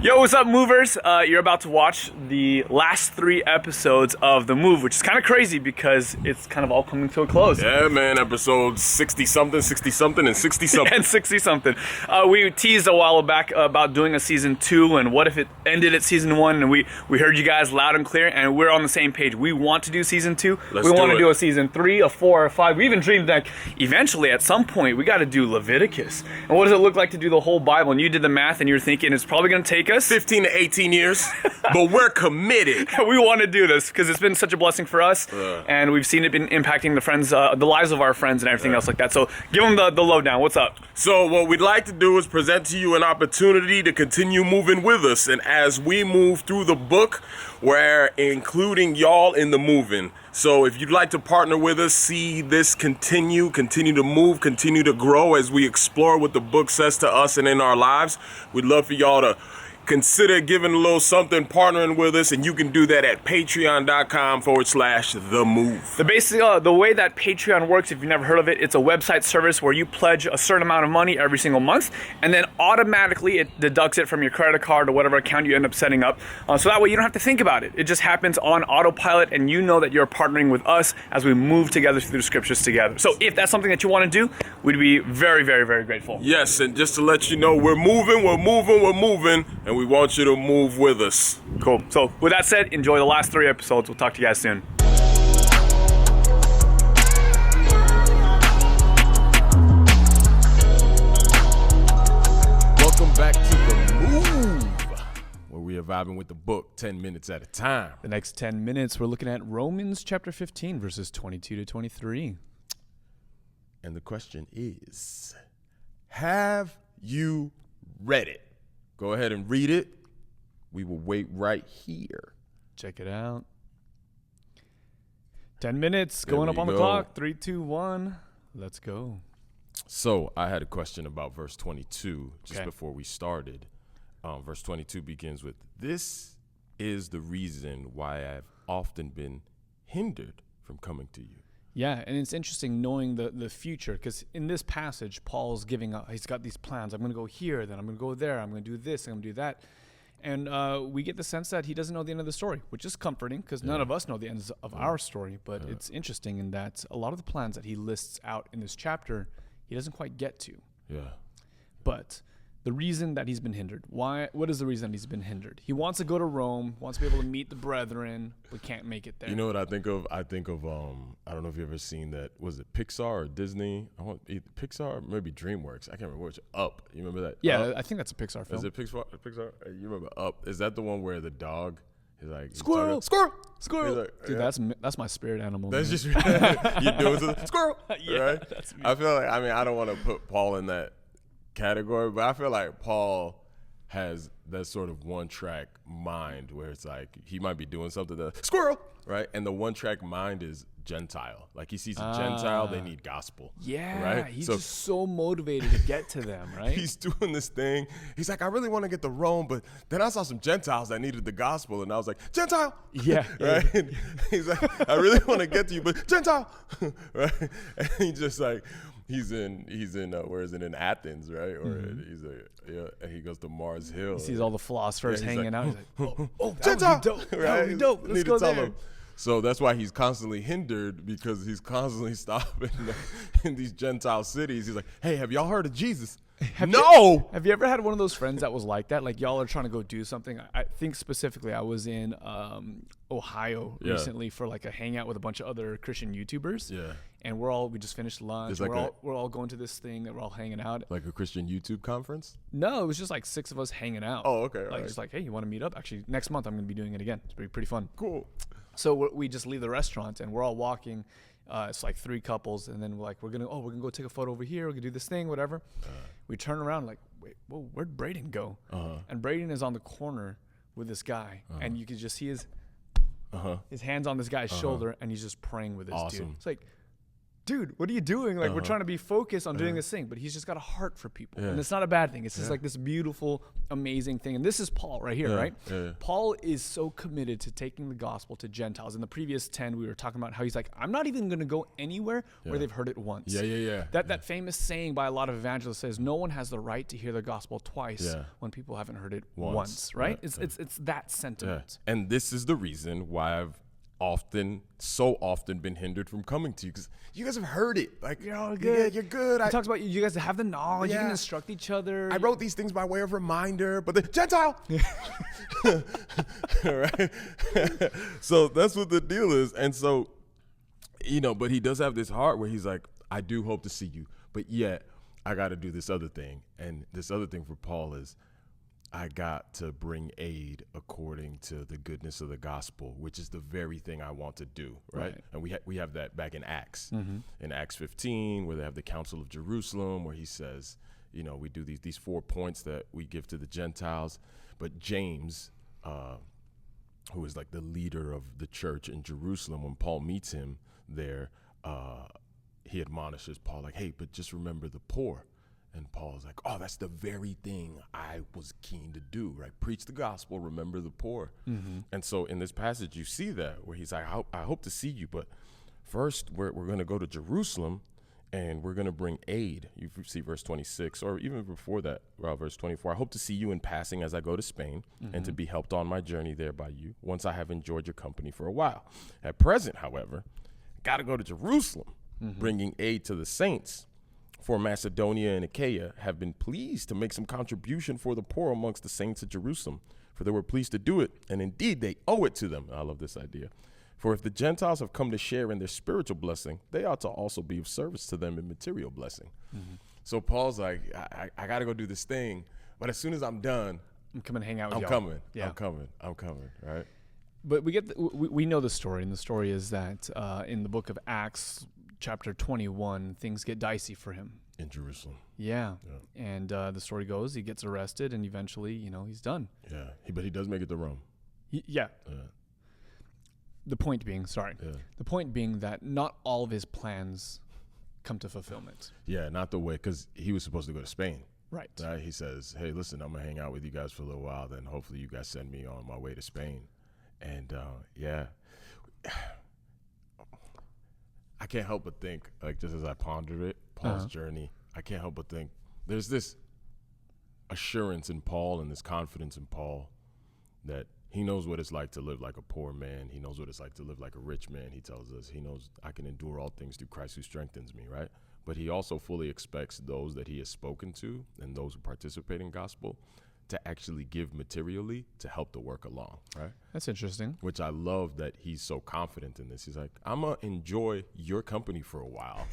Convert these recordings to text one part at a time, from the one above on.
Yo, what's up, movers? You're about to watch the last 3 episodes of The Move, which is kind of crazy because it's kind of all coming to a close. Yeah, man, episode 60-something, and 60-something. And 60-something. We teased a while back about doing a season 2 and what if it ended at season 1, and we heard you guys loud and clear, and we're on the same page. We want to do season 2. We want to do a season 3, a 4, or 5. We even dreamed that eventually at some point we got to do Leviticus. And what does it look like to do the whole Bible? And you did the math and you're thinking it's probably going to take us 15 to 18 years, but we're committed. We want to do this because it's been such a blessing for us, and we've seen it been impacting the friends, the lives of our friends and everything else like that. So give them the lowdown. What's up? So what we'd like to do is present to you an opportunity to continue moving with us. And as we move through the book, we're including y'all in the moving. So if you'd like to partner with us, see this continue to move, continue to grow as we explore what the book says to us and in our lives, we'd love for y'all to consider giving a little something, partnering with us, and you can do that at patreon.com/The Move. The way that Patreon works, if you've never heard of it, it's a website service where you pledge a certain amount of money every single month, and then automatically it deducts it from your credit card or whatever account you end up setting up. So that way you don't have to think about it. It just happens on autopilot, and you know that you're partnering with us as we move together through the scriptures together. So if that's something that you want to do, we'd be very, very, very grateful. Yes, and just to let you know, we're moving, and we want you to move with us. Cool. So with that said, enjoy the last 3 episodes. We'll talk to you guys soon. Welcome back to The Move, where we are vibing with the book 10 minutes at a time. The next 10 minutes, we're looking at Romans chapter 15, verses 22 to 23. And the question is, have you read it? Go ahead and read it. We will wait right here. Check it out. 10 minutes There going up we on the go. clock. 3, 2, 1. Let's go. So I had a question about verse 22 just Okay. before we started. Verse 22 begins with, "This is the reason why I've often been hindered from coming to you." Yeah, and it's interesting knowing the future, because in this passage, Paul's he's got these plans. I'm going to go here, then I'm going to go there, I'm going to do this, I'm going to do that. And we get the sense that he doesn't know the end of the story, which is comforting because none of us know the ends of our story. But it's interesting in that a lot of the plans that he lists out in this chapter, he doesn't quite get to. Yeah. But the reason that he's been hindered, what is the reason he's been hindered? He wants to go to Rome, wants to be able to meet the brethren, but can't make it there. You know what I think of? I don't know if you've ever seen that. Was it Pixar or Disney? I want either Pixar or maybe DreamWorks. I can't remember which. Up. You remember that? Yeah, Up? I think that's a Pixar film. Is it Pixar? You remember Up? Is that the one where the dog is like Squirrel! Like, Dude, yeah. that's my spirit animal. That's man. just you do it to the squirrel. Yeah, right? that's me. I feel like I don't want to put Paul in that category, but I feel like Paul has that sort of one-track mind where it's like he might be doing something to squirrel, right? And the one-track mind is Gentile. Like he sees a Gentile, they need gospel. Yeah, right? he's just so motivated to get to them, right? He's doing this thing. He's like, I really want to get to Rome, but then I saw some Gentiles that needed the gospel, and I was like, Gentile. Yeah. Right? And he's like, I really want to get to you, but Gentile. Right? And he's just like, he's in where is it, in Athens, right? Or and he goes to Mars Hill. He sees all the philosophers hanging out. He's like, oh, that Gentile. would be dope. That Right? would be dope. Let's Need to go tell there. him. So that's why he's constantly hindered, because he's constantly stopping in these Gentile cities. He's like, hey, have y'all heard of Jesus? Have you ever had one of those friends that was like that? Like y'all are trying to go do something. I think specifically I was in Ohio recently for like a hangout with a bunch of other Christian YouTubers. Yeah. And we just finished lunch. Like we're all going to this thing that we're all hanging out. Like a Christian YouTube conference? No, it was just like 6 of us hanging out. Oh, okay. Like it's like, hey, you want to meet up? Actually, next month I'm going to be doing it again. It's pretty fun. Cool. So we just leave the restaurant and we're all walking. It's like 3 couples, and then we're gonna go take a photo over here. We're gonna do this thing, whatever. We turn around like, wait, whoa, where'd Braden go? And Braden is on the corner with this guy, and you can just see his hands on this guy's shoulder, and he's just praying with this dude. It's like, dude, what are you doing? Like, we're trying to be focused on doing this thing, but he's just got a heart for people. Yeah. And it's not a bad thing. It's just like this beautiful, amazing thing. And this is Paul right here, right? Yeah. Paul is so committed to taking the gospel to Gentiles. In the previous 10, we were talking about how he's like, I'm not even going to go anywhere where they've heard it once. Yeah. That famous saying by a lot of evangelists says, no one has the right to hear the gospel twice when people haven't heard it once, right? It's that sentiment. Yeah. And this is the reason why I've so often been hindered from coming to you, because you guys have heard it. Like, You're good. You're good. He talks about you guys have the knowledge. You Yeah. can instruct each other. I wrote these things by way of reminder, but the Gentile. Right? So that's what the deal is. And so, but he does have this heart where he's like, I do hope to see you, but yet I got to do this other thing. And this other thing for Paul is, I got to bring aid according to the goodness of the gospel, which is the very thing I want to do, right? And we have that back in Acts, in Acts 15, where they have the Council of Jerusalem, where he says, we do these 4 points that we give to the Gentiles. But James, who is like the leader of the church in Jerusalem, when Paul meets him there, he admonishes Paul like, hey, but just remember the poor. And Paul's like, oh, that's the very thing I was keen to do, right? Preach the gospel, remember the poor. And so in this passage, you see that where he's like, I hope to see you, but first we're going to go to Jerusalem and we're going to bring aid. You see verse 26, or even before that, verse 24. I hope to see you in passing as I go to Spain and to be helped on my journey there by you once I have enjoyed your company for a while. At present, however, got to go to Jerusalem, bringing aid to the saints. For Macedonia and Achaia have been pleased to make some contribution for the poor amongst the saints of Jerusalem, for they were pleased to do it, and indeed they owe it to them. I love this idea. For if the Gentiles have come to share in their spiritual blessing, they ought to also be of service to them in material blessing. So Paul's like, I got to go do this thing, but as soon as I'm done, I'm coming to hang out with I'm y'all. coming. Yeah. I'm coming, right? But we know the story, and the story is that in the book of Acts, chapter 21, things get dicey for him. In Jerusalem. Yeah. And the story goes, he gets arrested, and eventually, he's done. Yeah, but he does make it to Rome. Yeah. The point being that not all of his plans come to fulfillment. Yeah, not the way, because he was supposed to go to Spain. Right. He says, hey, listen, I'm going to hang out with you guys for a little while, then hopefully you guys send me on my way to Spain. And I can't help but think, like, just as I pondered it, Paul's journey, I can't help but think there's this assurance in Paul and this confidence in Paul that he knows what it's like to live like a poor man. He knows what it's like to live like a rich man, he tells us. He knows I can endure all things through Christ who strengthens me, right? But he also fully expects those that he has spoken to and those who participate in gospel to actually give materially to help the work along, right? That's interesting. Which I love that he's so confident in this. He's like, I'm going to enjoy your company for a while,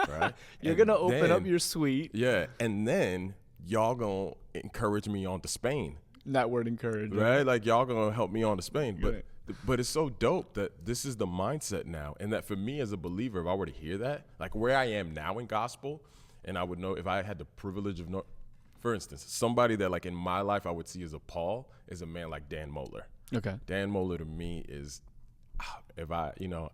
right? You're going to open up your suite. Yeah, and then y'all going to encourage me on to Spain. That word encourage. Right? Like, y'all going to help me on to Spain. But it's so dope that this is the mindset now. And that for me as a believer, if I were to hear that, like where I am now in gospel, and I would know if I had the privilege of for instance, somebody that like in my life I would see as a Paul is a man like Dan Mohler. Okay. Dan Mohler to me is,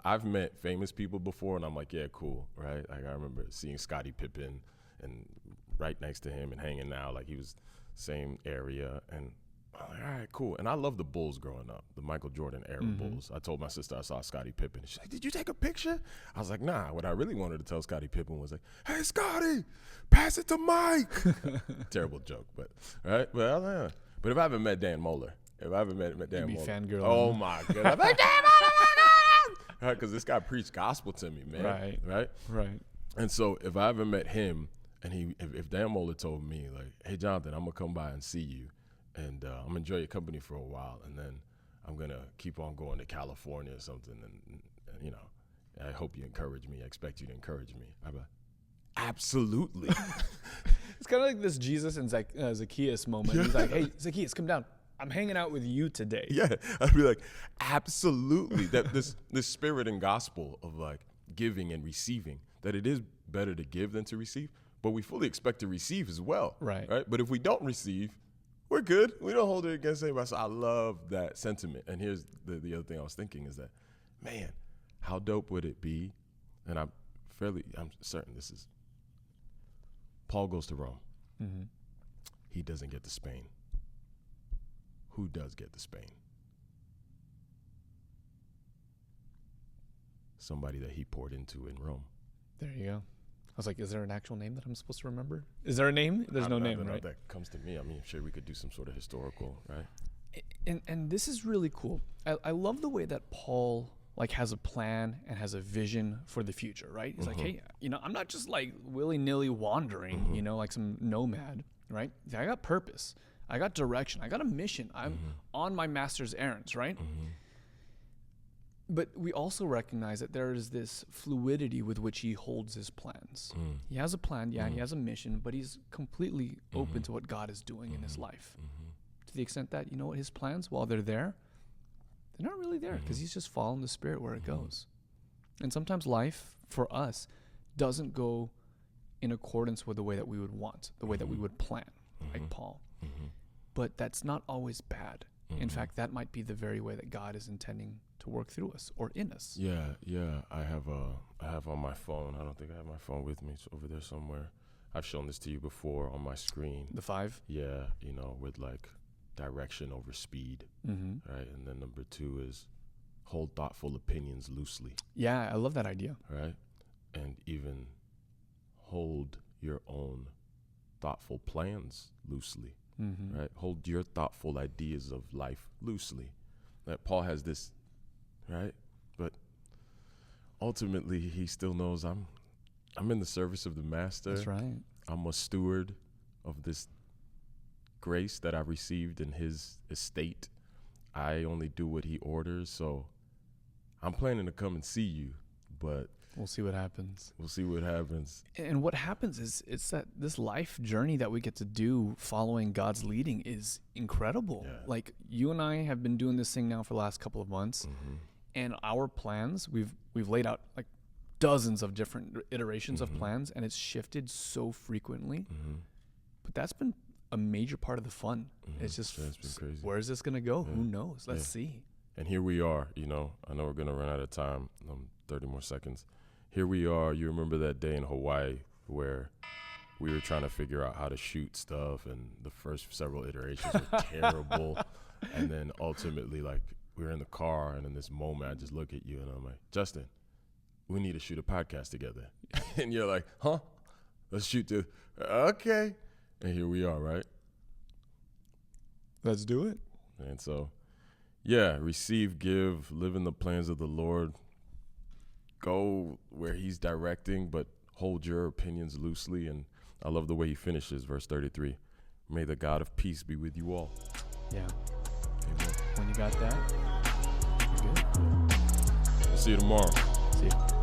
I've met famous people before and I'm like, yeah, cool, right? Like I remember seeing Scottie Pippen and right next to him and hanging out, like he was same area, and I'm like, all right, cool. And I love the Bulls growing up, the Michael Jordan era Bulls. I told my sister I saw Scottie Pippen. She's like, did you take a picture? I was like, nah. What I really wanted to tell Scottie Pippen was like, hey, Scottie, pass it to Mike. Terrible joke, but right? But if I haven't met Dan Mohler, Dan Mohler. Fangirl. Oh, my God. I'm like, Dan Mohler, right? Because this guy preached gospel to me, man. Right. And so if I haven't met him, and if Dan Mohler told me, like, hey, Jonathan, I'm going to come by and see you, and I'm going to enjoy your company for a while, and then I'm going to keep on going to California or something, and I hope you encourage me. I expect you to encourage me. I'm like, absolutely. It's kind of like this Jesus and Zacchaeus moment. Yeah. He's like, hey, Zacchaeus, come down. I'm hanging out with you today. Yeah, I'd be like, absolutely. That this spirit and gospel of like giving and receiving, that it is better to give than to receive, but we fully expect to receive as well. Right? But if we don't receive, we're good. We don't hold it against anybody. So I love that sentiment. And here's the other thing I was thinking is that, man, how dope would it be? And I I'm certain this is, Paul goes to Rome. Mm-hmm. He doesn't get to Spain. Who does get to Spain? Somebody that he poured into in Rome. There you go. I was like, is there an actual name that I'm supposed to remember? Is there a name? There's no name, right? That comes to me. I mean, I'm sure we could do some sort of historical, right? And this is really cool. I love the way that Paul like has a plan and has a vision for the future, right? He's like, hey, I'm not just like willy-nilly wandering, like some nomad, right? I got purpose. I got direction. I got a mission. I'm on my master's errands, right? But we also recognize that there is this fluidity with which he holds his plans. He has a plan, he has a mission, but he's completely open to what God is doing in his life. To the extent that, his plans, while they're there, they're not really there because he's just following the Spirit where it goes. And sometimes life, for us, doesn't go in accordance with the way that we would want, the way that we would plan, like Paul. But that's not always bad. In fact, that might be the very way that God is intending to work through us or in us. Yeah. I have on my phone. I don't think I have my phone with me. It's over there somewhere. I've shown this to you before on my screen. The 5? Yeah, with like direction over speed, right? And then number 2 is hold thoughtful opinions loosely. Yeah, I love that idea. Right? And even hold your own thoughtful plans loosely. Right? Hold your thoughtful ideas of life loosely. That Paul has this, right? But ultimately, he still knows I'm in the service of the master. That's right. I'm a steward of this grace that I received in his estate. I only do what he orders, so I'm planning to come and see you, but we'll see what happens. And what happens is it's that this life journey that we get to do following God's leading is incredible. Yeah. Like you and I have been doing this thing now for the last couple of months, and our plans, we've laid out like dozens of different iterations of plans, and it's shifted so frequently. But that's been a major part of the fun. It's just, been crazy. Where is this going to go? Who knows? Let's see. And here we are, I know we're going to run out of time, 30 more seconds. Here we are. You remember that day in Hawaii where we were trying to figure out how to shoot stuff, and the first several iterations were terrible. And then ultimately, like, we were in the car, and in this moment, I just look at you, and I'm like, Justin, we need to shoot a podcast together. And you're like, huh? Let's shoot okay. And here we are, right? Let's do it. And so, receive, give, live in the plans of the Lord. Go where he's directing, but hold your opinions loosely. And I love the way he finishes, verse 33. May the God of peace be with you all. Yeah. Amen. When you got that, you're good. See you tomorrow. See you.